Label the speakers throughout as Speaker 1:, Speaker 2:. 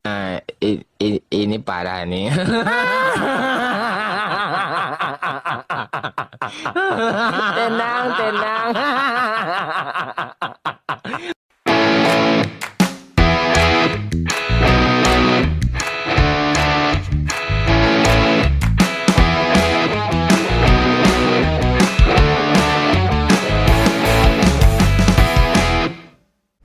Speaker 1: Ini parah nih. Tenang, tenang.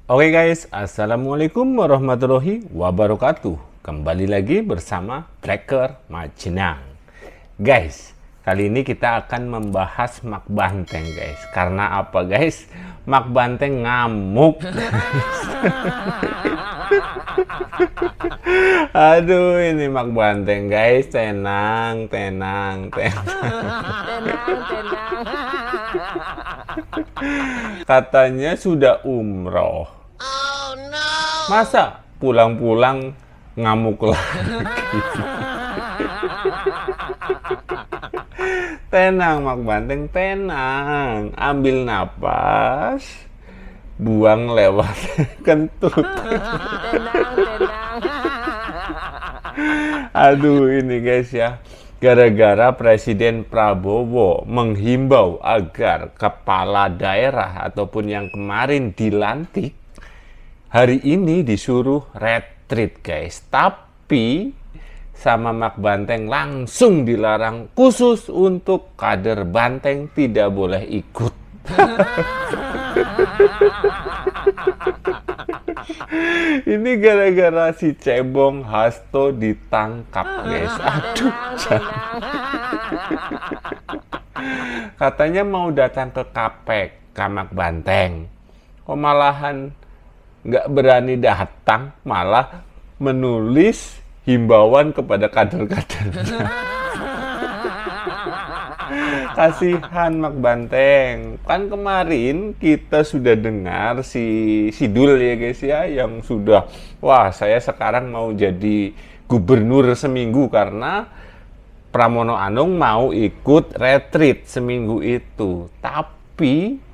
Speaker 2: Oke guys, assalamualaikum warahmatullahi wabarakatuh. Kembali lagi bersama Tracker Majenang. Guys, kali ini kita akan membahas Mak Banteng guys. Karena apa guys? Mak Banteng ngamuk. Aduh, ini Mak Banteng guys. Tenang, tenang, tenang.
Speaker 1: Tenang, tenang.
Speaker 2: Katanya sudah umroh. Masa pulang-pulang ngamuk lagi? Tenang Mak Banteng, tenang. Ambil napas, buang lewat kentut.
Speaker 1: Tenang, tenang.
Speaker 2: Aduh, ini guys ya, gara-gara Presiden Prabowo menghimbau agar kepala daerah ataupun yang kemarin dilantik hari ini disuruh retreat guys. Tapi sama Mak Banteng langsung dilarang, khusus untuk kader Banteng tidak boleh ikut. Ini gara-gara si cebong Hasto ditangkap guys. Aduh, katanya mau datang ke KPK Mak Banteng, kok malahan nggak berani datang, malah menulis himbauan kepada kader-kader. Kasihan Mak Banteng. Kan kemarin kita sudah dengar si Sidul ya guys ya, yang sudah, wah saya sekarang mau jadi gubernur seminggu karena Pramono Anung mau ikut retreat seminggu itu. Tapi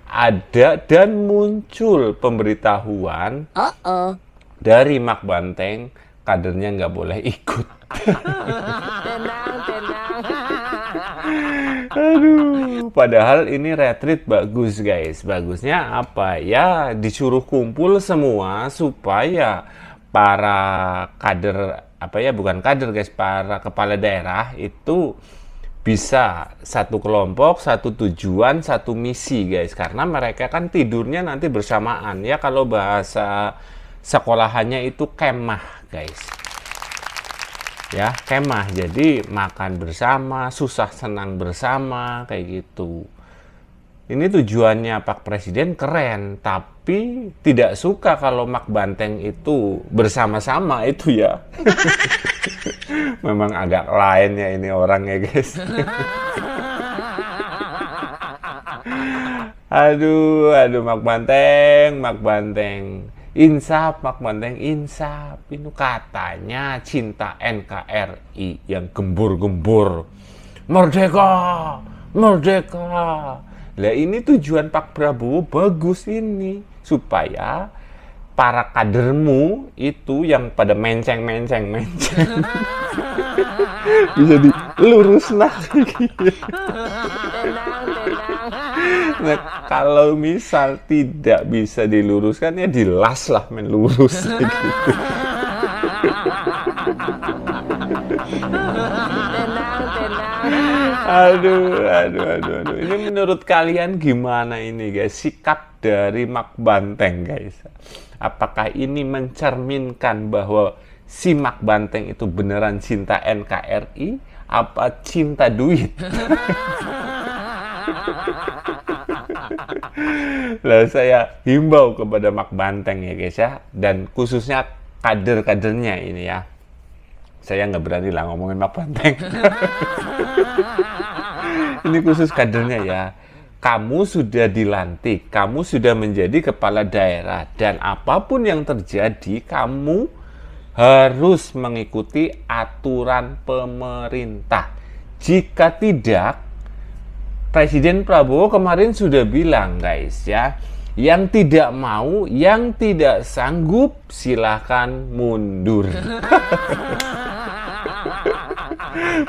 Speaker 2: ada dan muncul pemberitahuan dari Mak Banteng, kadernya nggak boleh ikut.
Speaker 1: Tenang, tenang.
Speaker 2: Aduh, padahal ini retreat bagus guys. Bagusnya apa? Ya disuruh kumpul semua supaya para kader, apa ya, bukan kader guys, para kepala daerah itu bisa satu kelompok, satu tujuan, satu misi guys. Karena mereka kan tidurnya nanti bersamaan ya, kalau bahasa sekolahannya itu kemah guys. Ya, kemah, jadi makan bersama, susah senang bersama, kayak gitu. Ini tujuannya Pak Presiden keren, tapi tidak suka kalau Mak Banteng itu bersama-sama itu ya. Memang agak lain ya ini orangnya guys. Aduh Mak Banteng, Mak Banteng. Insaf Mak Banteng, insaf. Itu katanya cinta NKRI yang gembur-gembur. Merdeka, merdeka. Lah ini tujuan Pak Prabowo bagus ini, supaya para kadermu itu yang pada menceng bisa dilurus lagi.
Speaker 1: Tenang, tenang.
Speaker 2: Nah, kalau misal tidak bisa diluruskan ya dilas lah menlurus gitu.
Speaker 1: Tenang, tenang.
Speaker 2: Aduh. Ini menurut kalian gimana ini guys, sikap dari Mak Banteng guys? Apakah ini mencerminkan bahwa si Mak Banteng itu beneran cinta NKRI apa cinta duit? Lah saya himbau kepada Mak Banteng ya guys ya, dan khususnya kader-kadernya ini ya. Saya nggak berani lah ngomongin Mak Banteng. Ini khusus kadernya ya. Kamu sudah dilantik, kamu sudah menjadi kepala daerah, dan apapun yang terjadi, kamu harus mengikuti aturan pemerintah. Jika tidak, Presiden Prabowo kemarin sudah bilang guys ya, Yang tidak mau, yang tidak sanggup, silahkan mundur.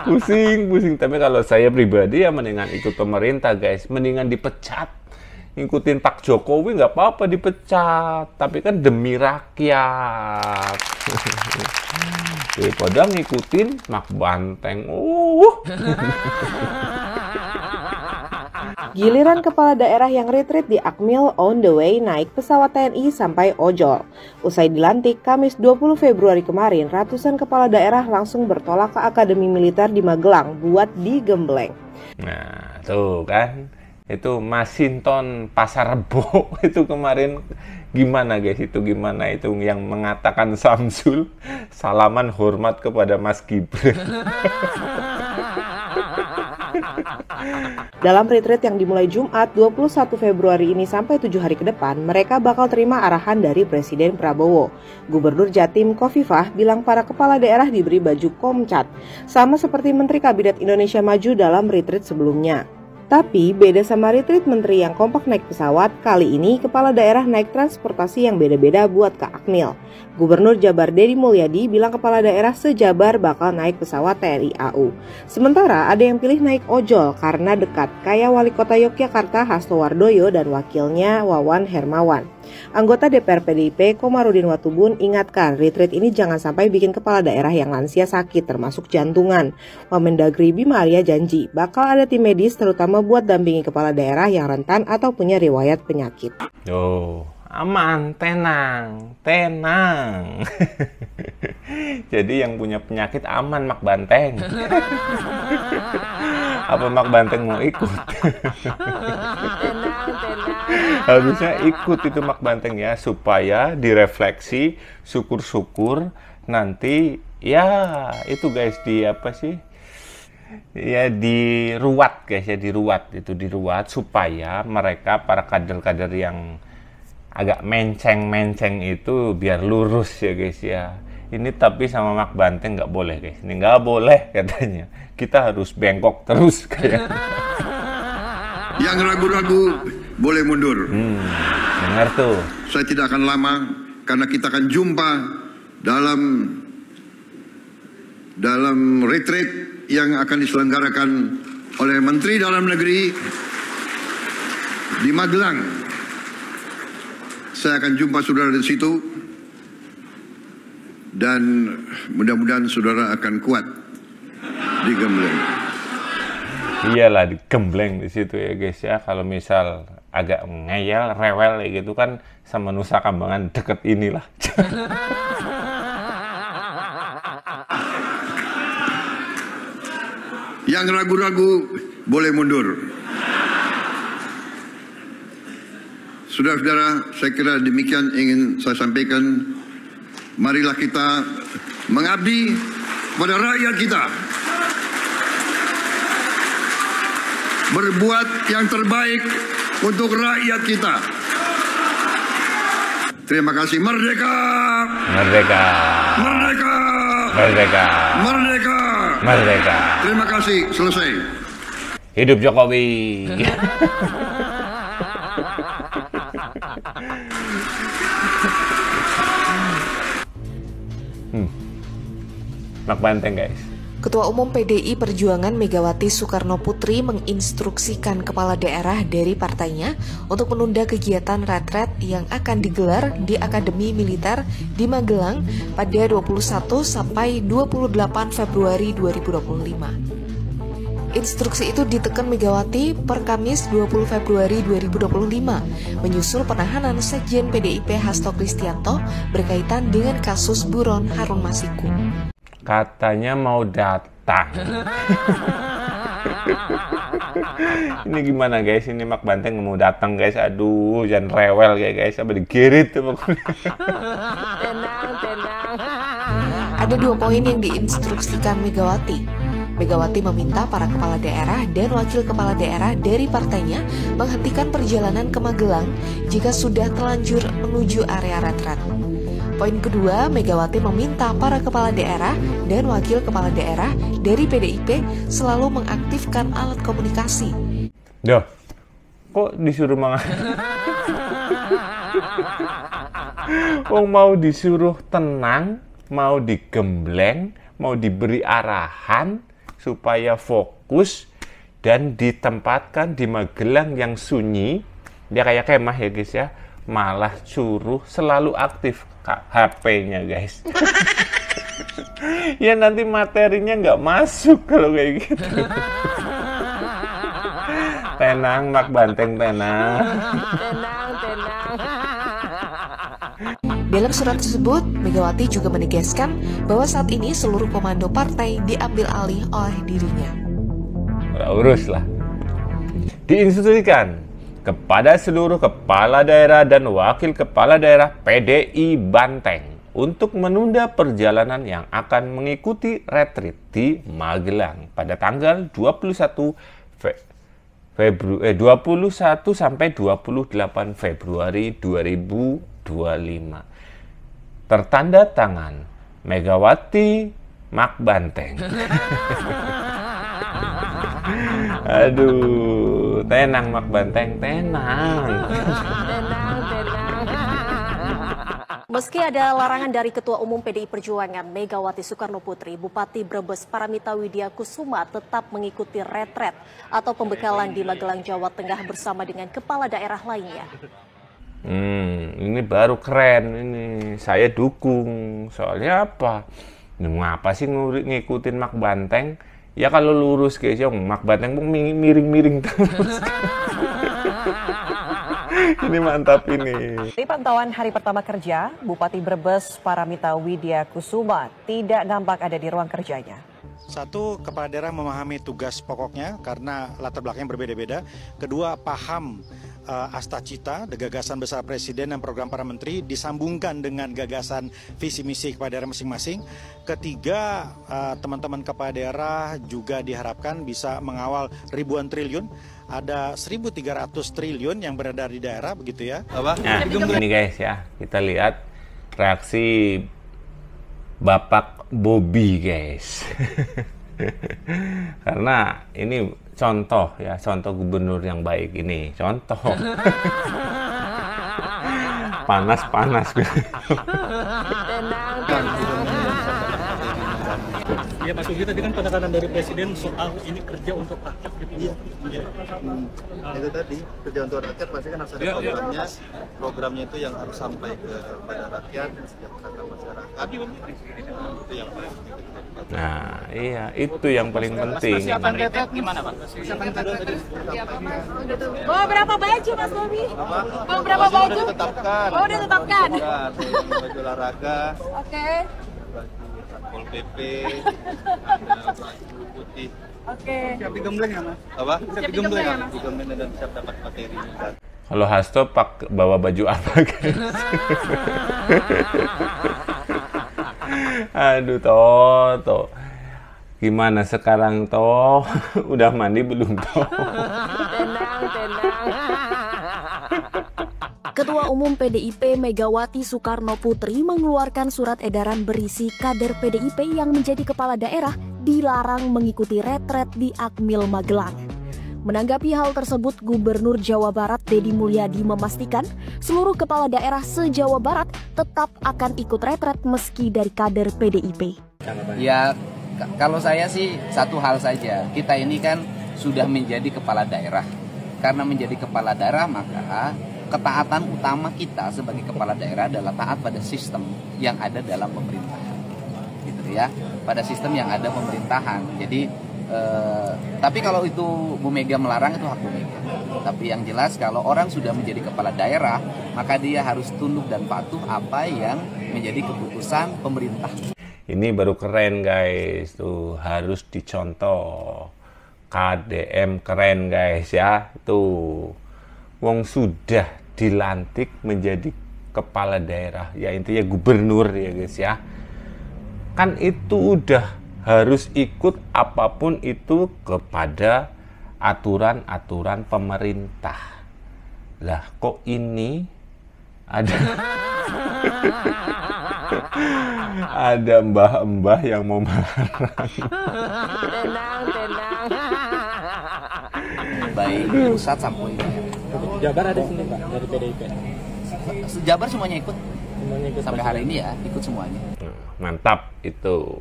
Speaker 2: Pusing. Tapi kalau saya pribadi ya mendingan ikut pemerintah, guys. Mendingan dipecat. Ngikutin Pak Jokowi nggak apa-apa dipecat, tapi kan demi rakyat. Daripada ngikutin Mak Banteng.
Speaker 3: Giliran kepala daerah yang retreat di Akmil on the way naik pesawat TNI sampai ojol. Usai dilantik Kamis 20 Februari kemarin, ratusan kepala daerah langsung bertolak ke Akademi Militer di Magelang buat digembleng.
Speaker 2: Nah, tuh kan. Itu Masinton Pasar Rebo itu kemarin gimana guys, itu gimana itu yang mengatakan Samsul salaman hormat kepada Mas Gibran.
Speaker 3: Dalam retreat yang dimulai Jumat 21 Februari ini sampai 7 hari ke depan, mereka bakal terima arahan dari Presiden Prabowo. Gubernur Jatim Kofifah bilang para kepala daerah diberi baju komcat, sama seperti Menteri Kabinet Indonesia Maju dalam retreat sebelumnya. Tapi beda sama retreat menteri yang kompak naik pesawat, kali ini kepala daerah naik transportasi yang beda-beda buat ke Akmil. Gubernur Jabar Deddy Mulyadi bilang kepala daerah se-Jabar bakal naik pesawat TNI AU. Sementara ada yang pilih naik ojol karena dekat, kayak Wali Kota Yogyakarta Hasto Wardoyo dan wakilnya Wawan Hermawan. Anggota DPR PDIP Komarudin Watubun ingatkan retreat ini jangan sampai bikin kepala daerah yang lansia sakit termasuk jantungan. Wamendagri Bima Arya janji bakal ada tim medis terutama buat dampingi kepala daerah yang rentan atau punya riwayat penyakit.
Speaker 2: Aman, tenang. Jadi yang punya penyakit aman, Mak Banteng. Apa Mak Banteng mau ikut? Harusnya ikut itu Mak Banteng ya, supaya direfleksi, syukur-syukur nanti ya itu guys di apa sih? Ya diruat guys ya, diruat supaya mereka para kader-kader yang agak menceng itu biar lurus ya guys ya. Ini tapi sama Mak Banteng nggak boleh guys, ini nggak boleh katanya. Kita harus bengkok terus kayak.
Speaker 4: Yang ragu-ragu boleh mundur.
Speaker 2: Dengar tuh.
Speaker 4: Saya tidak akan lama karena kita akan jumpa dalam retreat yang akan diselenggarakan oleh Menteri Dalam Negeri di Magelang. Saya akan jumpa saudara di situ dan mudah-mudahan saudara akan kuat digembleng.
Speaker 2: Iyalah digembleng di situ ya guys ya. Kalau misal agak ngeyel, rewel kayak gitu kan sama Nusa Kambangan deket inilah.
Speaker 4: Yang ragu-ragu boleh mundur. Saudara-saudara, saya kira demikian ingin saya sampaikan. Marilah kita mengabdi pada rakyat kita. Berbuat yang terbaik untuk rakyat kita. Terima kasih. Merdeka!
Speaker 2: Merdeka!
Speaker 4: Merdeka!
Speaker 2: Merdeka!
Speaker 4: Merdeka!
Speaker 2: Merdeka!
Speaker 4: Terima kasih. Selesai.
Speaker 2: Hidup Jokowi! Mak Banteng guys.
Speaker 5: Ketua Umum PDI Perjuangan Megawati Soekarno Putri menginstruksikan kepala daerah dari partainya untuk menunda kegiatan retret yang akan digelar di Akademi Militer di Magelang pada 21 sampai 28 Februari 2025. Instruksi itu ditekan Megawati per Kamis 20 Februari 2025 menyusul penahanan Sekjen PDIP Hasto Kristianto berkaitan dengan kasus buron Harun Masiku.
Speaker 2: Katanya mau datang. Ini gimana guys? Ini Mak Banteng mau datang guys. Aduh, jangan rewel ya guys. Apa digirit tuh.
Speaker 1: Tenang.
Speaker 5: Ada 2 poin yang diinstruksikan Megawati. Megawati meminta para kepala daerah dan wakil kepala daerah dari partainya menghentikan perjalanan ke Magelang jika sudah terlanjur menuju area retret. Poin kedua, Megawati meminta para kepala daerah dan wakil kepala daerah dari PDIP selalu mengaktifkan alat komunikasi.
Speaker 2: Duh, kok disuruh Wong mau disuruh tenang, mau digembleng, mau diberi arahan supaya fokus dan ditempatkan di Magelang yang sunyi, dia kayak kemah ya guys ya, malah suruh selalu aktif HP-nya guys. Ya nanti materinya nggak masuk kalau kayak gitu. Tenang Mak Banteng, tenang.
Speaker 5: Dalam surat tersebut, Megawati juga menegaskan bahwa saat ini seluruh komando partai diambil alih oleh dirinya.
Speaker 2: Urus lah. Diinstruksikan kepada seluruh kepala daerah dan wakil kepala daerah PDI Banteng untuk menunda perjalanan yang akan mengikuti retreat di Magelang pada tanggal 21 sampai 28 Februari 2025. Tertanda tangan Megawati Mak Banteng. Aduh, tenang Mak Banteng, tenang.
Speaker 1: Meski ada larangan dari Ketua Umum PDI Perjuangan Megawati Soekarnoputri, Bupati Brebes Paramita Widya Kusuma tetap mengikuti retret atau pembekalan di Magelang, Jawa Tengah bersama dengan kepala daerah lainnya.
Speaker 2: Ini baru keren ini. Saya dukung. Soalnya apa? Ngapa sih ngikutin Mak Banteng? Ya kalau lurus guys, ya Mak Banteng miring-miring terus. Ini mantap ini.
Speaker 6: Di pantauan hari pertama kerja, Bupati Brebes Paramita Widya Kusuma tidak nampak ada di ruang kerjanya.
Speaker 7: Satu, kepala daerah memahami tugas pokoknya karena latar belakangnya berbeda-beda. Kedua, paham astacita, gagasan besar Presiden dan program para menteri disambungkan dengan gagasan visi misi kepala daerah masing-masing. Ketiga, teman-teman kepala daerah juga diharapkan bisa mengawal ribuan triliun. Ada 1.300 triliun yang beredar di daerah, begitu ya.
Speaker 2: Nah, ini guys ya, kita lihat reaksi Bapak Bobi guys. Karena ini contoh ya, contoh gubernur yang baik ini, contoh. Panas-panas.
Speaker 8: Ya Pak Sugi, tadi kan penekanan dari Presiden soal ini kerja untuk rakyat gitu.
Speaker 9: Itu tadi, kerja untuk rakyat pasti kan harus ada programnya. Programnya itu yang harus sampai kepada rakyat, kesejahteraan masyarakat. Itu yang paling penting.
Speaker 2: Nah, iya, itu yang paling penting.
Speaker 8: Persiapan retret gimana Pak?
Speaker 1: Bawa berapa baju Mas Bobi? Bawa berapa baju?
Speaker 9: Ditetapkan.
Speaker 1: Oh, udah tetapkan.
Speaker 9: Baju olahraga.
Speaker 1: Oke.
Speaker 9: Satpol PP, baju putih.
Speaker 1: Oke.
Speaker 8: Siap digembleng ya Mas?
Speaker 9: Apa?
Speaker 1: Siap digembleng ya Mas?
Speaker 9: Digembleng dan siap dapat materi.
Speaker 2: Kalau Hasto bawa baju apa guys? Aduh toh. Gimana sekarang toh? Udah mandi belum toh?
Speaker 1: Tenang.
Speaker 10: Ketua Umum PDIP Megawati Soekarnoputri mengeluarkan surat edaran berisi kader PDIP yang menjadi kepala daerah dilarang mengikuti retret di Akmil Magelang. Menanggapi hal tersebut, Gubernur Jawa Barat Deddy Mulyadi memastikan seluruh kepala daerah se-Jawa Barat tetap akan ikut retret meski dari kader PDIP.
Speaker 11: Ya, kalau saya sih satu hal saja, kita ini kan sudah menjadi kepala daerah. Karena menjadi kepala daerah maka ketaatan utama kita sebagai kepala daerah adalah taat pada sistem yang ada dalam pemerintahan, gitu ya, pada sistem yang ada pemerintahan. Jadi, tapi kalau itu Bu Mega melarang itu hak Bu Mega. Tapi yang jelas kalau orang sudah menjadi kepala daerah, maka dia harus tunduk dan patuh apa yang menjadi keputusan pemerintah.
Speaker 2: Ini baru keren guys, tuh harus dicontoh. KDM keren guys ya, tuh. Wong sudah dilantik menjadi kepala daerah, ya intinya gubernur ya guys ya. Kan itu udah harus ikut apapun itu kepada aturan-aturan pemerintah. Lah kok ini ada ada mbah-mbah yang mau melarang.
Speaker 1: Tenang.
Speaker 11: Baik pusat sampai
Speaker 8: Jabar ada sini Pak dari PDIP.
Speaker 11: Jabar semuanya ikut. Sampai hari ini ya, ikut semuanya.
Speaker 2: Mantap, itu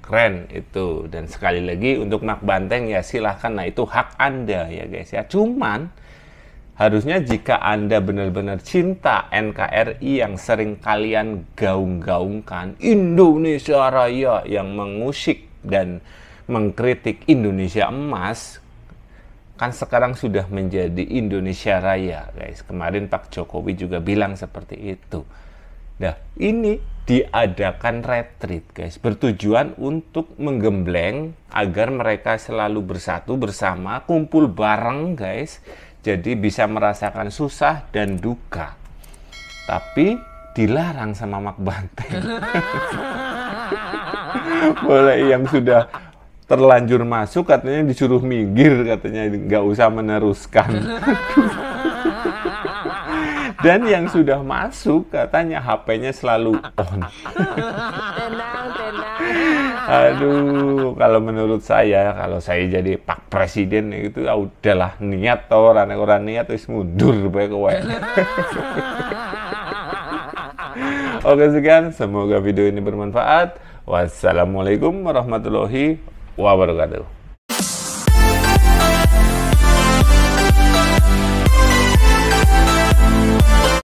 Speaker 2: keren itu. Dan sekali lagi untuk Mak Banteng ya silahkan, nah itu hak Anda ya guys ya. Cuman harusnya jika Anda benar-benar cinta NKRI yang sering kalian gaung-gaungkan, Indonesia Raya yang mengusik dan mengkritik Indonesia Emas, kan sekarang sudah menjadi Indonesia Raya guys. Kemarin Pak Jokowi juga bilang seperti itu. Nah, ini diadakan retreat guys, bertujuan untuk menggembleng agar mereka selalu bersatu bersama, kumpul bareng guys, jadi bisa merasakan susah dan duka. Tapi dilarang sama Mak Banteng. Boleh yang sudah terlanjur masuk katanya disuruh minggir, katanya nggak usah meneruskan. Dan yang sudah masuk katanya HP-nya selalu on.
Speaker 5: Tenang.
Speaker 2: Aduh, kalau menurut saya, kalau saya jadi Pak Presiden itu ya udahlah, niat orang niat wis mundur bae kowe. Oke, sekian, semoga video ini bermanfaat. Wassalamualaikum warahmatullahi wabarakatuh.